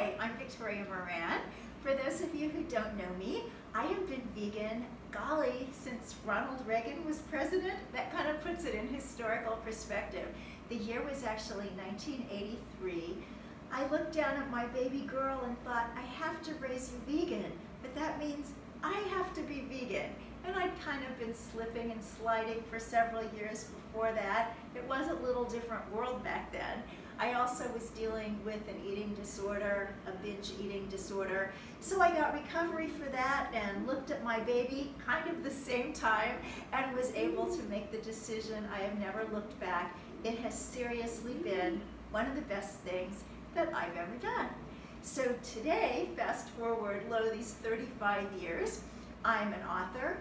Hi, I'm Victoria Moran. For those of you who don't know me, I have been vegan, golly, since Ronald Reagan was president. That kind of puts it in historical perspective. The year was actually 1983. I looked down at my baby girl and thought, I have to raise you vegan, but that means I have to be vegan. And I'd kind of been slipping and sliding for several years before that. It was a little different world back then. I also was dealing with an eating disorder, a binge eating disorder. So I got recovery for that and looked at my baby kind of the same time and was able to make the decision. I have never looked back. It has seriously been one of the best things that I've ever done. So today, fast forward, these 35 years, I'm an author.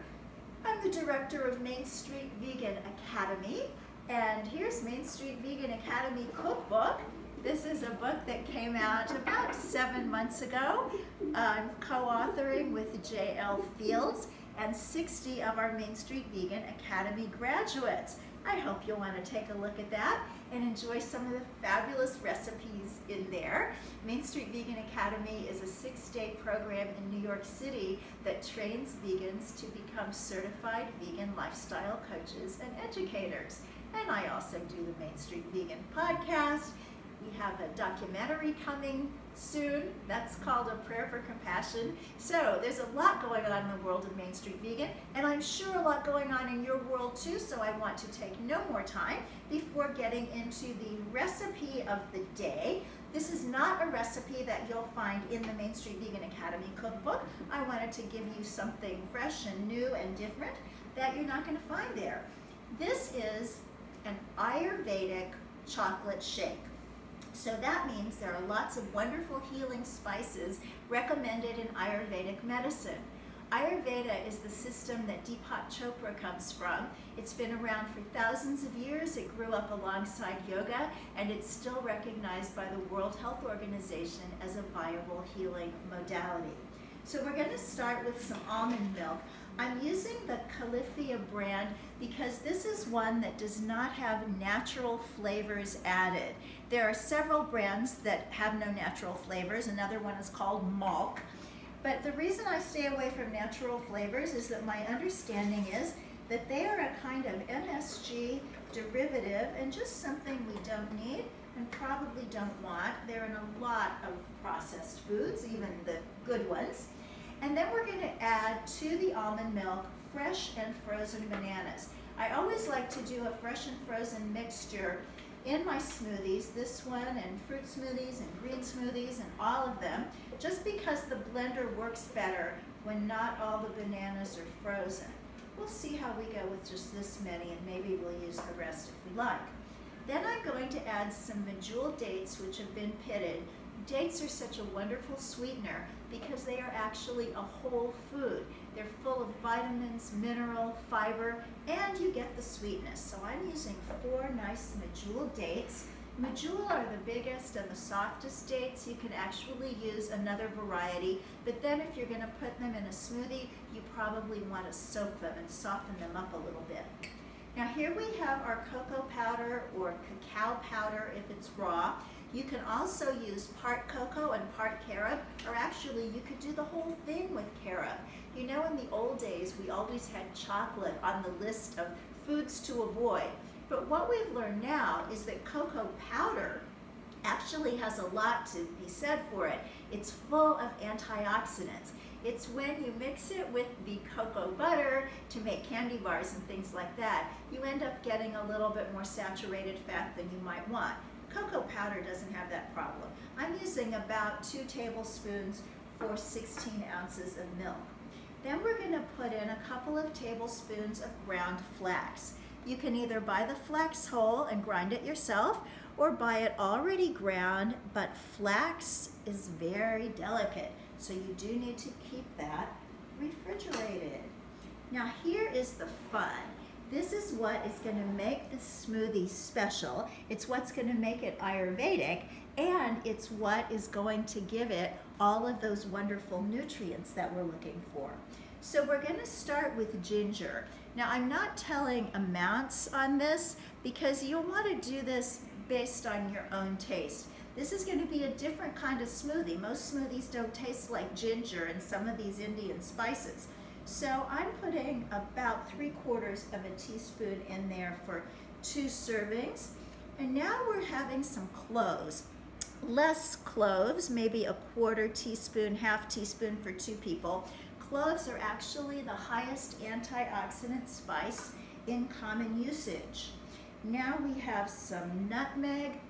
I'm the director of Main Street Vegan Academy, and here's Main Street Vegan Academy Cookbook. This is a book that came out about 7 months ago. I'm co-authoring with J.L. Fields and 60 of our Main Street Vegan Academy graduates. I hope you'll want to take a look at that and enjoy some of the fabulous recipes in there. Main Street Vegan Academy is a 6-day program in New York City that trains vegans to become certified vegan lifestyle coaches and educators. And I also do the Main Street Vegan podcast. We have a documentary coming soon. That's called A Prayer for Compassion. So there's a lot going on in the world of Main Street Vegan, and I'm sure a lot going on in your world too, so I want to take no more time before getting into the recipe of the day. This is not a recipe that you'll find in the Main Street Vegan Academy cookbook. I wanted to give you something fresh and new and different that you're not going to find there. This is an Ayurvedic chocolate shake. So that means there are lots of wonderful healing spices recommended in Ayurvedic medicine. Ayurveda is the system that Deepak Chopra comes from. It's been around for thousands of years. It grew up alongside yoga, and it's still recognized by the World Health Organization as a viable healing modality. So we're going to start with some almond milk. I'm using the Califia brand because this is one that does not have natural flavors added. There are several brands that have no natural flavors. Another one is called Malk. But the reason I stay away from natural flavors is that my understanding is that they are a kind of MSG derivative and just something we don't need and probably don't want. They're in a lot of processed foods, even the good ones. And then we're going to add to the almond milk fresh and frozen bananas. I always like to do a fresh and frozen mixture in my smoothies, this one and fruit smoothies and green smoothies and all of them, just because the blender works better when not all the bananas are frozen. We'll see how we go with just this many, and maybe we'll use the rest if we like. Then I'm going to add some Medjool dates which have been pitted. Dates are such a wonderful sweetener because they are actually a whole food. They're full of vitamins, mineral, fiber, and you get the sweetness. So I'm using 4 nice Medjool dates. Medjool are the biggest and the softest dates. You can actually use another variety, but then if you're going to put them in a smoothie, you probably want to soak them and soften them up a little bit. Now here we have our cocoa powder or cacao powder if it's raw. You can also use part cocoa and part carob, or actually you could do the whole thing with carob. You know, in the old days we always had chocolate on the list of foods to avoid. But what we've learned now is that cocoa powder actually has a lot to be said for it. It's full of antioxidants. It's when you mix it with the cocoa butter to make candy bars and things like that, you end up getting a little bit more saturated fat than you might want. Cocoa powder doesn't have that problem. I'm using about 2 tablespoons for 16 ounces of milk. Then we're going to put in a couple of tablespoons of ground flax. You can either buy the flax whole and grind it yourself, or buy it already ground, but flax is very delicate, so you do need to keep that refrigerated. Now here is the fun. This is what is going to make the smoothie special. It's what's going to make it Ayurvedic, and it's what is going to give it all of those wonderful nutrients that we're looking for. So we're going to start with ginger. Now I'm not telling amounts on this because you'll want to do this based on your own taste. This is going to be a different kind of smoothie. Most smoothies don't taste like ginger and some of these Indian spices. So I'm putting about 3/4 of a teaspoon in there for 2 servings. And now we're having some cloves. Less cloves, maybe a 1/4 teaspoon, 1/2 teaspoon for 2 people. Cloves are actually the highest antioxidant spice in common usage. Now we have some nutmeg.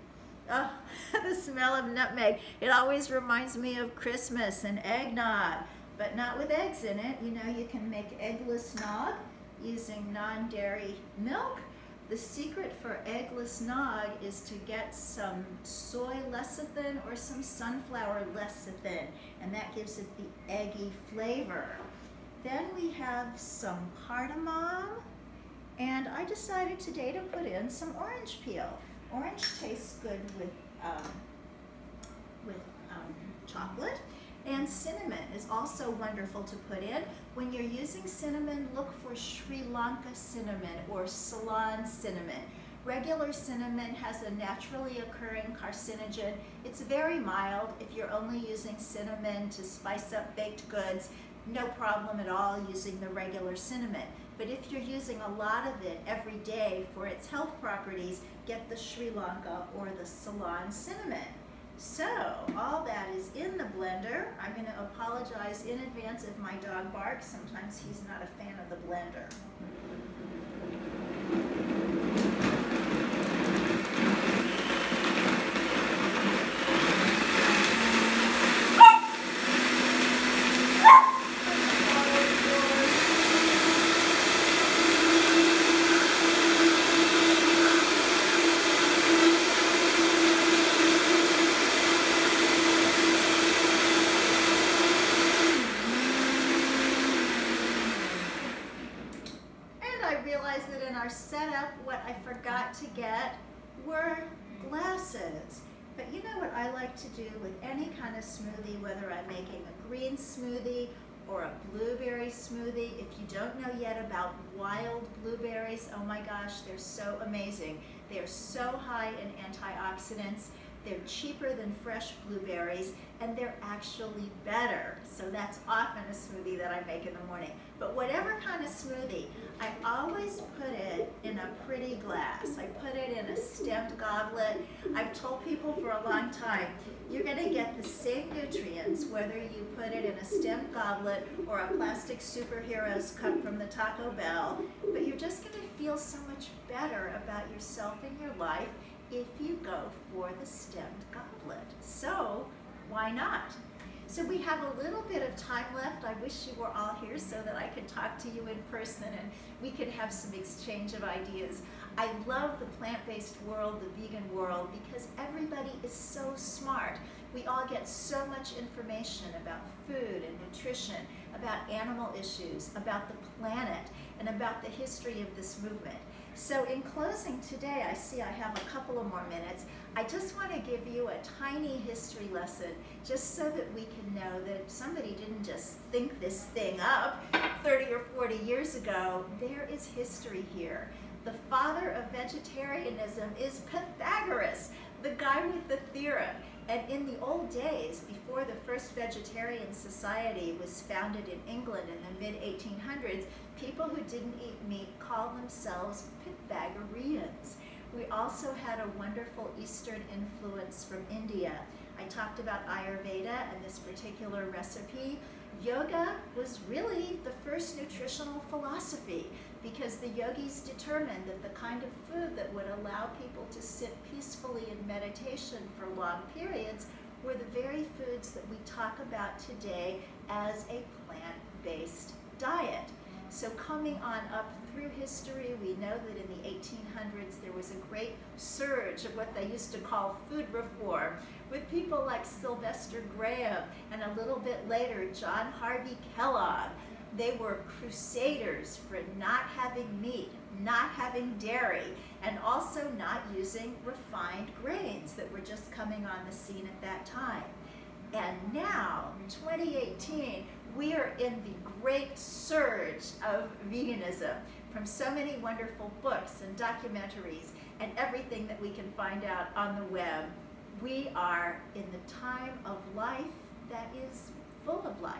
Oh, the smell of nutmeg. It always reminds me of Christmas and eggnog, but not with eggs in it. You know, you can make eggless nog using non-dairy milk. The secret for eggless nog is to get some soy lecithin or some sunflower lecithin, and that gives it the eggy flavor. Then we have some cardamom, and I decided today to put in some orange peel. Orange tastes good with chocolate. And cinnamon is also wonderful to put in. When you're using cinnamon, look for Sri Lanka cinnamon or Ceylon cinnamon. Regular cinnamon has a naturally occurring carcinogen. It's very mild. If you're only using cinnamon to spice up baked goods, no problem at all using the regular cinnamon. But if you're using a lot of it every day for its health properties, get the Sri Lanka or the Ceylon cinnamon. So, all that is in the blender. I'm going to apologize in advance if my dog barks. Sometimes he's not a fan of the blender. Setup, what I forgot to get were glasses. But you know what I like to do with any kind of smoothie, whether I'm making a green smoothie or a blueberry smoothie. If you don't know yet about wild blueberries, oh my gosh, they're so amazing. They're so high in antioxidants. They're cheaper than fresh blueberries, and they're actually better. So that's often a smoothie that I make in the morning. But whatever kind of smoothie, I always put it in a pretty glass. I put it in a stemmed goblet. I've told people for a long time, you're gonna get the same nutrients whether you put it in a stemmed goblet or a plastic superheroes cup from the Taco Bell, but you're just gonna feel so much better about yourself and your life if you go for the stemmed goblet. So why not? So we have a little bit of time left. I wish you were all here so that I could talk to you in person and we could have some exchange of ideas. I love the plant-based world, the vegan world, because everybody is so smart. We all get so much information about food and nutrition, about animal issues, about the planet, and about the history of this movement. So in closing today, I see I have a couple of more minutes. I just want to give you a tiny history lesson just so that we can know that somebody didn't just think this thing up 30 or 40 years ago. There is history here. The father of vegetarianism is Pythagoras, the guy with the theorem. And in the old days, before the first vegetarian society was founded in England in the mid-1800s, people who didn't eat meat called themselves Pythagoreans. We also had a wonderful Eastern influence from India. I talked about Ayurveda and this particular recipe. Yoga was really the first nutritional philosophy because the yogis determined that the kind of food that would allow people to sit peacefully in meditation for long periods were the very foods that we talk about today as a plant-based diet. So coming on up through history, we know that in the 1800s there was a great surge of what they used to call food reform with people like Sylvester Graham and a little bit later John Harvey Kellogg. They were crusaders for not having meat, not having dairy, and also not using refined grains that were just coming on the scene at that time. And now, 2018, we are in the great surge of veganism from so many wonderful books and documentaries and everything that we can find out on the web. We are in the time of life that is full of life.